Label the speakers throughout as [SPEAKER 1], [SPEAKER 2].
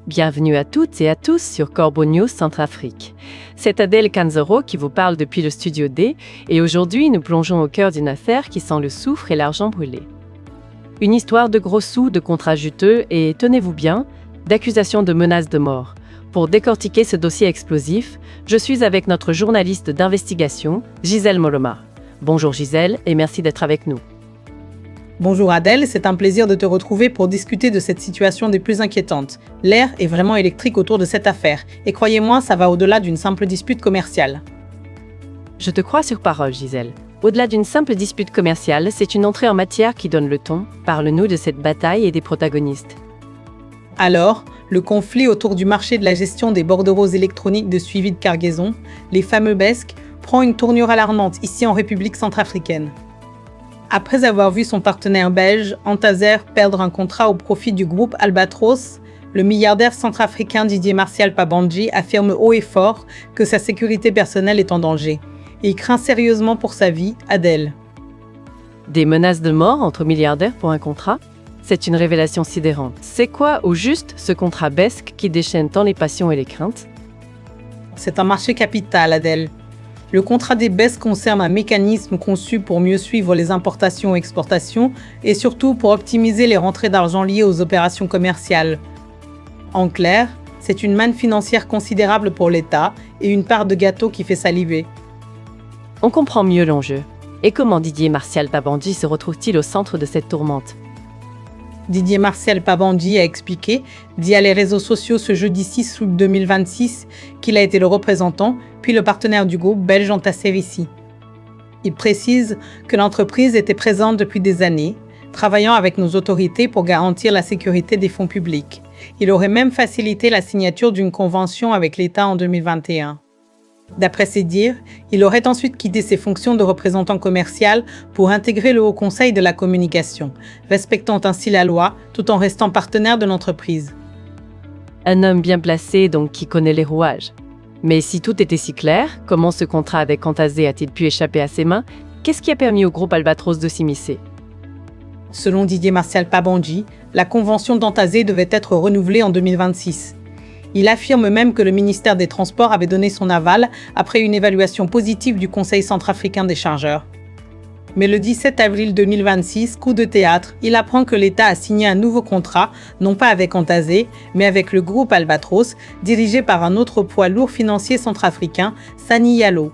[SPEAKER 1] Bienvenue à toutes et à tous sur Corbeau News Centrafrique. C'est Adèle Kanzoro qui vous parle depuis le studio D et aujourd'hui nous plongeons au cœur d'une affaire qui sent le soufre et l'argent brûlé. Une histoire de gros sous, de contrats juteux et, tenez-vous bien, d'accusations de menaces de mort. Pour décortiquer ce dossier explosif, je suis avec notre journaliste d'investigation, Gisèle Moloma. Bonjour Gisèle et merci d'être avec nous.
[SPEAKER 2] Bonjour Adèle, c'est un plaisir de te retrouver pour discuter de cette situation des plus inquiétantes. L'air est vraiment électrique autour de cette affaire, et croyez-moi, ça va au-delà d'une simple dispute commerciale.
[SPEAKER 1] Je te crois sur parole, Gisèle. Au-delà d'une simple dispute commerciale, c'est une entrée en matière qui donne le ton. Parle-nous de cette bataille et des protagonistes.
[SPEAKER 2] Alors, le conflit autour du marché de la gestion des bordereaux électroniques de suivi de cargaison, les fameux BESC, prend une tournure alarmante ici en République centrafricaine. Après avoir vu son partenaire belge, Antazer, perdre un contrat au profit du groupe Albatros, le milliardaire centrafricain Didier Martial Pabandji affirme haut et fort que sa sécurité personnelle est en danger. Et il craint sérieusement pour sa vie, Adèle.
[SPEAKER 1] Des menaces de mort entre milliardaires pour un contrat ? C'est une révélation sidérante. C'est quoi, au juste, ce contrat BESC qui déchaîne tant les passions et les craintes ?
[SPEAKER 2] C'est un marché capital, Adèle. Le contrat des BESC concerne un mécanisme conçu pour mieux suivre les importations et exportations et surtout pour optimiser les rentrées d'argent liées aux opérations commerciales. En clair, c'est une manne financière considérable pour l'État et une part de gâteau qui fait saliver.
[SPEAKER 1] On comprend mieux l'enjeu. Et comment Didier Martial Pabandji se retrouve-t-il au centre de cette tourmente ?
[SPEAKER 2] Didier Martial Pabandji a expliqué, via les réseaux sociaux ce jeudi 6 août 2026, qu'il a été le représentant, puis le partenaire du groupe belge Antazer. Il précise que l'entreprise était présente depuis des années, travaillant avec nos autorités pour garantir la sécurité des fonds publics. Il aurait même facilité la signature d'une convention avec l'État en 2021. D'après ses dires, il aurait ensuite quitté ses fonctions de représentant commercial pour intégrer le Haut Conseil de la communication, respectant ainsi la loi tout en restant partenaire de l'entreprise.
[SPEAKER 1] Un homme bien placé, donc qui connaît les rouages. Mais si tout était si clair, comment ce contrat avec Antazer a-t-il pu échapper à ses mains ? Qu'est-ce qui a permis au groupe Albatros de s'immiscer ?
[SPEAKER 2] Selon Didier Martial Pabandji, la convention d'Antazer devait être renouvelée en 2026. Il affirme même que le ministère des Transports avait donné son aval après une évaluation positive du Conseil centrafricain des chargeurs. Mais le 17 avril 2026, coup de théâtre, il apprend que l'État a signé un nouveau contrat, non pas avec Antazer, mais avec le groupe Albatros, dirigé par un autre poids lourd financier centrafricain, Sani Yalo.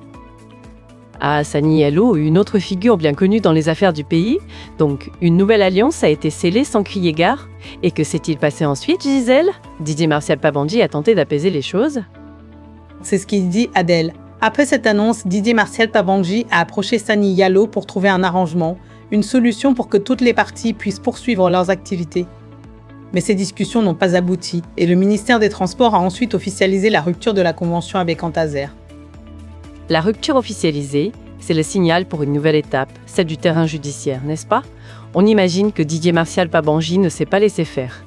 [SPEAKER 1] Ah, Sani Yalo, une autre figure bien connue dans les affaires du pays. Donc, une nouvelle alliance a été scellée sans crier gare. Et que s'est-il passé ensuite, Gisèle ? Didier Martial Pabandji a tenté d'apaiser les choses ?
[SPEAKER 2] C'est ce qu'il dit Adèle. Après cette annonce, Didier Martial Pabandji a approché Sani Yalo pour trouver un arrangement, une solution pour que toutes les parties puissent poursuivre leurs activités. Mais ces discussions n'ont pas abouti et le ministère des Transports a ensuite officialisé la rupture de la convention avec Antazer.
[SPEAKER 1] La rupture officialisée, c'est le signal pour une nouvelle étape, celle du terrain judiciaire, n'est-ce pas ? On imagine que Didier Martial Pabandji ne s'est pas laissé faire.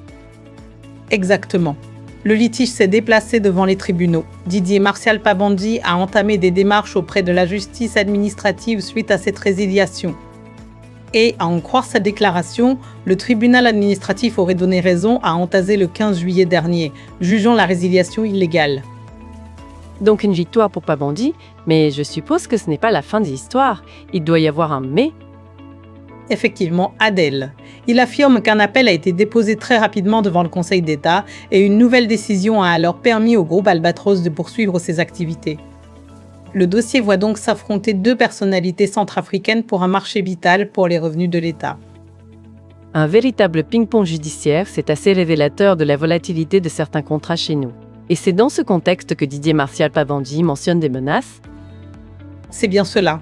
[SPEAKER 2] Exactement. Le litige s'est déplacé devant les tribunaux. Didier Martial Pabandji a entamé des démarches auprès de la justice administrative suite à cette résiliation. Et, à en croire sa déclaration, le tribunal administratif aurait donné raison à Antazer le 15 juillet dernier, jugeant la résiliation illégale.
[SPEAKER 1] Donc une victoire pour Pabandji, mais je suppose que ce n'est pas la fin de l'histoire. Il doit y avoir un « mais ».
[SPEAKER 2] Effectivement, Adèle. Il affirme qu'un appel a été déposé très rapidement devant le Conseil d'État et une nouvelle décision a alors permis au groupe Albatros de poursuivre ses activités. Le dossier voit donc s'affronter deux personnalités centrafricaines pour un marché vital pour les revenus de l'État.
[SPEAKER 1] Un véritable ping-pong judiciaire, c'est assez révélateur de la volatilité de certains contrats chez nous. Et c'est dans ce contexte que Didier Martial Pabandji mentionne des menaces ?
[SPEAKER 2] C'est bien cela.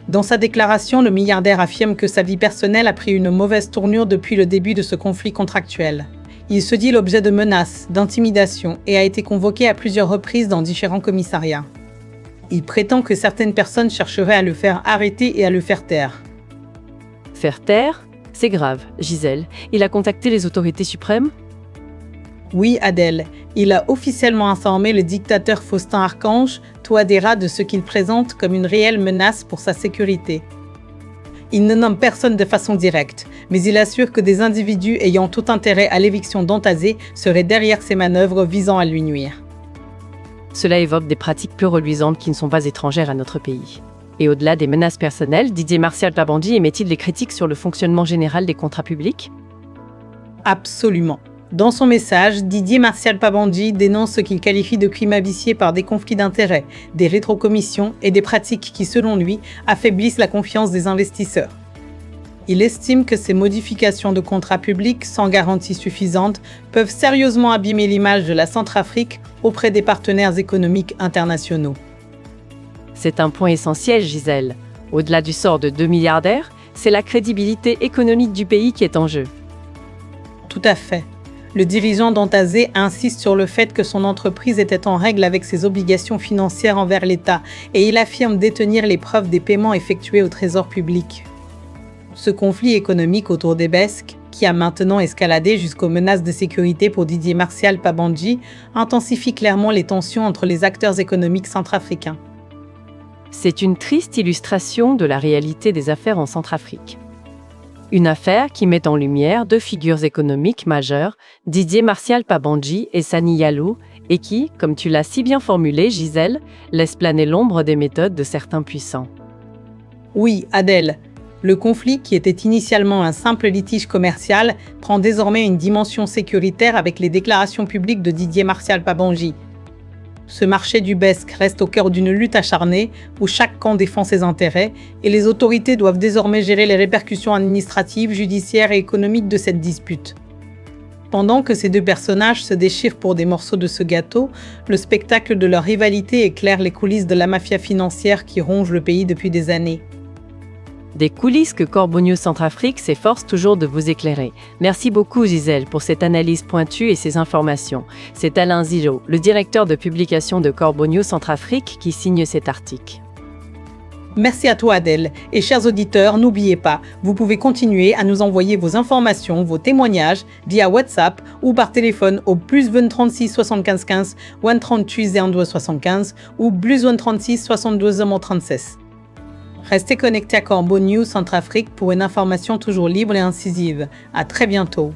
[SPEAKER 2] Dans sa déclaration, le milliardaire affirme que sa vie personnelle a pris une mauvaise tournure depuis le début de ce conflit contractuel. Il se dit l'objet de menaces, d'intimidations et a été convoqué à plusieurs reprises dans différents commissariats. Il prétend que certaines personnes chercheraient à le faire arrêter et à le faire taire.
[SPEAKER 1] Faire taire ? C'est grave, Gisèle. Il a contacté les autorités suprêmes ?
[SPEAKER 2] Oui, Adèle, il a officiellement informé le dictateur Faustin Archange Touadéra de ce qu'il présente comme une réelle menace pour sa sécurité. Il ne nomme personne de façon directe, mais il assure que des individus ayant tout intérêt à l'éviction d'Antazé seraient derrière ces manœuvres visant à lui nuire.
[SPEAKER 1] Cela évoque des pratiques peu reluisantes qui ne sont pas étrangères à notre pays. Et au-delà des menaces personnelles, Didier Martial-Pabandji émet-il des critiques sur le fonctionnement général des contrats publics?
[SPEAKER 2] Absolument. Dans son message, Didier Martial-Pabandji dénonce ce qu'il qualifie de climat vicié par des conflits d'intérêts, des rétrocommissions et des pratiques qui, selon lui, affaiblissent la confiance des investisseurs. Il estime que ces modifications de contrats publics, sans garantie suffisante, peuvent sérieusement abîmer l'image de la Centrafrique auprès des partenaires économiques internationaux.
[SPEAKER 1] C'est un point essentiel, Gisèle. Au-delà du sort de 2 milliardaires, c'est la crédibilité économique du pays qui est en jeu.
[SPEAKER 2] Tout à fait. Le dirigeant d'Antazé insiste sur le fait que son entreprise était en règle avec ses obligations financières envers l'État et il affirme détenir les preuves des paiements effectués au Trésor public. Ce conflit économique autour des BESC, qui a maintenant escaladé jusqu'aux menaces de sécurité pour Didier Martial-Pabandji, intensifie clairement les tensions entre les acteurs économiques centrafricains.
[SPEAKER 1] C'est une triste illustration de la réalité des affaires en Centrafrique. Une affaire qui met en lumière deux figures économiques majeures, Didier Martial-Pabandji et Sani Yalou, et qui, comme tu l'as si bien formulé, Gisèle, laisse planer l'ombre des méthodes de certains puissants.
[SPEAKER 2] Oui, Adèle. Le conflit, qui était initialement un simple litige commercial, prend désormais une dimension sécuritaire avec les déclarations publiques de Didier Martial-Pabandji. Ce marché du BESC reste au cœur d'une lutte acharnée où chaque camp défend ses intérêts et les autorités doivent désormais gérer les répercussions administratives, judiciaires et économiques de cette dispute. Pendant que ces deux personnages se déchirent pour des morceaux de ce gâteau, le spectacle de leur rivalité éclaire les coulisses de la mafia financière qui ronge le pays depuis des années.
[SPEAKER 1] Des coulisses que Corbeau News Centrafrique s'efforce toujours de vous éclairer. Merci beaucoup Gisèle pour cette analyse pointue et ces informations. C'est Alain Zilo, le directeur de publication de Corbeau News Centrafrique, qui signe cet article.
[SPEAKER 2] Merci à toi Adèle. Et chers auditeurs, n'oubliez pas, vous pouvez continuer à nous envoyer vos informations, vos témoignages via WhatsApp ou par téléphone au +20 36 75 15 138 02 75 ou +20 36 62 36. Restez connectés à Corbeau News Centrafrique pour une information toujours libre et incisive. À très bientôt.